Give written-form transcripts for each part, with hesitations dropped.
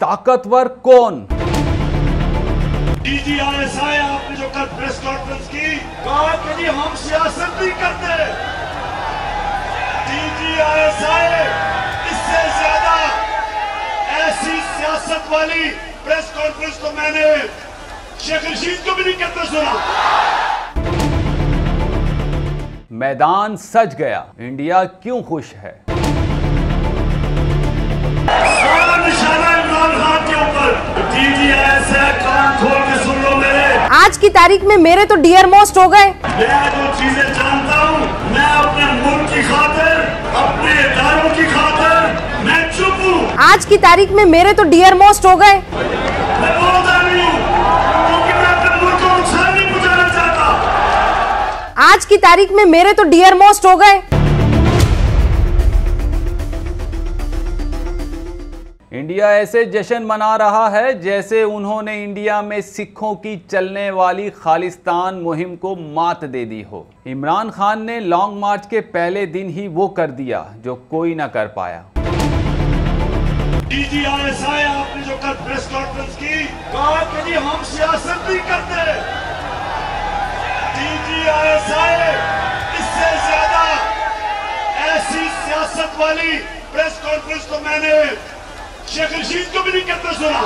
ताकतवर कौन? DGISI आपने जो कल प्रेस कॉन्फ्रेंस की, कहा कि जी हम सियासत नहीं करते। DGISI इससे ज्यादा ऐसी सियासत वाली प्रेस कॉन्फ्रेंस तो मैंने शेख रशीद को भी नहीं करते सुना। मैदान सज गया, इंडिया क्यों खुश है? सारा निशाना इमरान खान के ऊपर। DGISI कान खोल के सुन लो मेरे। आज की तारीख में मेरे तो डियर मोस्ट हो गए। मैं जो चीजें जानता हूँ, मैं अपने मुल्क की खातिर, अपने इदारों की खातिर मैं चुप हूँ। आज की तारीख में मेरे तो डियर मोस्ट हो गए। मैं बोलता नहीं हूँ क्योंकि मैं अपने मुल्क को नुकसान नहीं पहुँचाना चाहता। आज की तारीख में मेरे तो डियर मोस्ट हो गए। इंडिया ऐसे जश्न मना रहा है जैसे उन्होंने इंडिया में सिखों की चलने वाली खालिस्तान मुहिम को मात दे दी हो। इमरान खान ने लॉन्ग मार्च के पहले दिन ही वो कर दिया जो कोई ना कर पाया। DGISI आपने जो कल प्रेस कॉन्फ्रेंस की, कहा कि जी हम सियासत नहीं करते। DGISI इससे ज्यादा ऐसी सियासत वाली प्रेस कॉन्फ्रेंस तो मैंने शेख रशीद को भी नहीं करते सुना।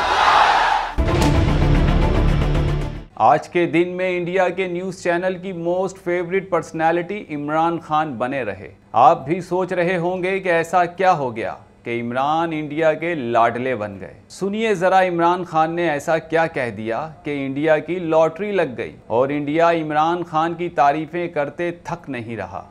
आज के दिन में इंडिया के न्यूज़ चैनल की most favourite personality Imran Khan बने रहे। आप भी सोच रहे होंगे कि ऐसा क्या हो गया कि इमरान इंडिया के लाडले बन गए। सुनिए जरा इमरान खान ने ऐसा क्या कह दिया कि इंडिया की लॉटरी लग गई और इंडिया इमरान खान की तारीफें करते थक नहीं रहा।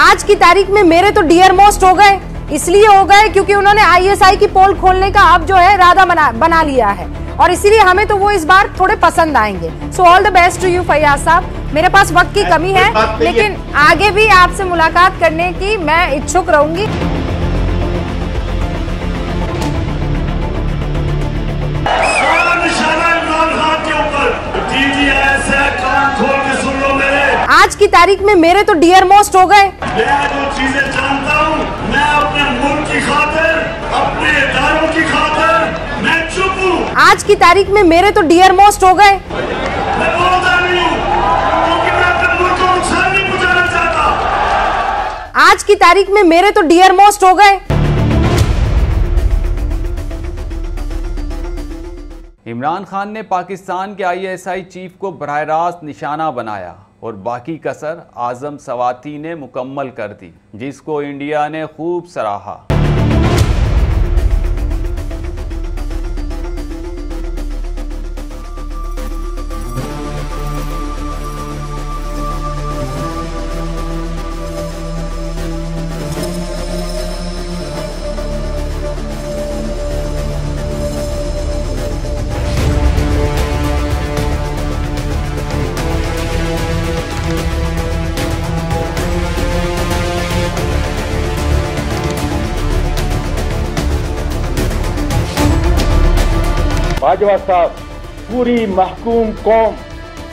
आज की तारीख में मेरे तो डियर मोस्ट हो गए, इसलिए हो गए क्योंकि उन्होंने ISI की पोल खोलने का अब जो है इरादा बना लिया है और इसीलिए हमें तो वो इस बार थोड़े पसंद आएंगे। So all the best to you Faiyaz Sahab. मेरे पास वक्त की कमी है लेकिन आगे भी आपसे मुलाकात करने की मैं इच्छुक रहूंगी। सारा निशाना इमरान खान के ऊपर। DGISI कान खोल के सुन लो मेरे। आज की तारीख में मेरे तो डियर मोस्ट हो गए। मैं जो चीजें जानता हूँ, मैं अपने मुल्क की खातिर, अपने इदारों की खातिर मैं चुप हूँ। आज की तारीख में मेरे तो डियर मोस्ट हो गए। मैं बोलता नहीं हूँ क्योंकि मैं अपने मुल्क को नुकसान नहीं पहुँचाना चाहता। आज की तारीख में मेरे तो डियर मोस्ट हो गए। इमरान खान ने पाकिस्तान के ISI चीफ को बराह रास्त निशाना बनाया और बाकी कसर आजम सवाती ने मुकम्मल कर दी, जिसको इंडिया ने खूब सराहा। बाजवा साहब, पूरी महकूम कौम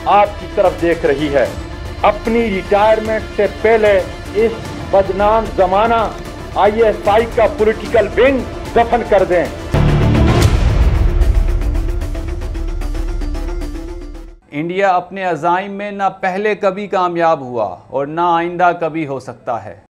आपकी तरफ देख रही है। अपनी रिटायरमेंट से पहले इस बदनाम जमाना ISI का पॉलिटिकल विंग दफन कर दें। इंडिया अपने अज़ाइम में ना पहले कभी कामयाब हुआ और ना आइंदा कभी हो सकता है।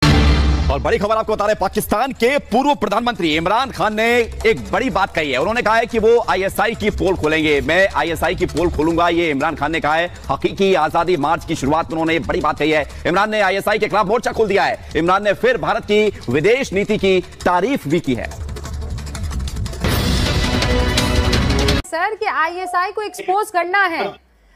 और बड़ी खबर आपको बता रहे, पाकिस्तान के पूर्व प्रधानमंत्री इमरान खान ने एक बड़ी बात कही है। उन्होंने कहा है कि वो ISI की पोल खोलेंगे। मैं ISI की पोल खोलूंगा, ये इमरान खान ने कहा है। हकीकी आजादी मार्च की शुरुआत में उन्होंने बड़ी बात कही है। इमरान ने ISI के खिलाफ मोर्चा खोल दिया है। इमरान ने फिर भारत की विदेश नीति की तारीफ भी की है। सर कि ISI को एक्सपोज करना है,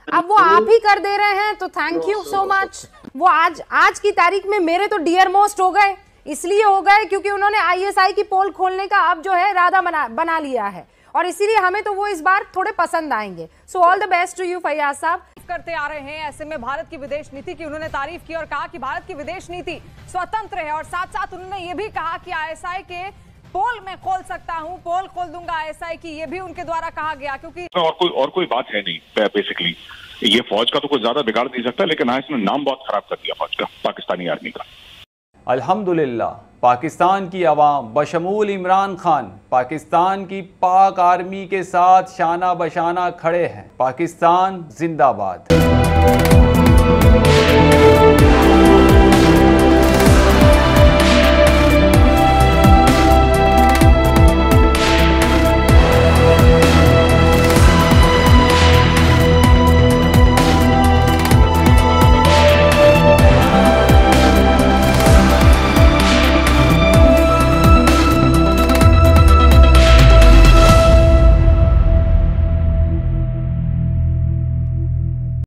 अब वो आप ही कर दे रहे हैं तो थैंक यू सो मच। वो आज की तारीख में मेरे तो डियर मोस्ट हो गए, इसलिए हो गए क्योंकि उन्होंने ISI की पोल खोलने का अब जो है इरादा बना लिया है और इसीलिए हमें तो वो इस बार थोड़े पसंद आएंगे। So all the best to you Faiyaz Sahab. करते आ रहे हैं, ऐसे में भारत की विदेश नीति की उन्होंने तारीफ की और कहा कि भारत की विदेश नीति स्वतंत्र है और साथ साथ उन्होंने ये भी कहा कि ISI के पोल मैं खोल सकता हूं, पोल खोल दूंगा आईएसआई की, ये भी उनके द्वारा कहा गया, क्योंकि और कोई बात है नहीं। बेसिकली ये फौज का तो कुछ ज्यादा बिगाड़ नहीं सकता, लेकिन हाँ इसने नाम बहुत खराब कर दिया फौज का, पाकिस्तानी आर्मी का। अल्हम्दुलिल्लाह पाकिस्तान की आवाम बशमूल इमरान खान पाकिस्तान की पाक आर्मी के साथ शाना बशाना खड़े हैं। पाकिस्तान जिंदाबाद।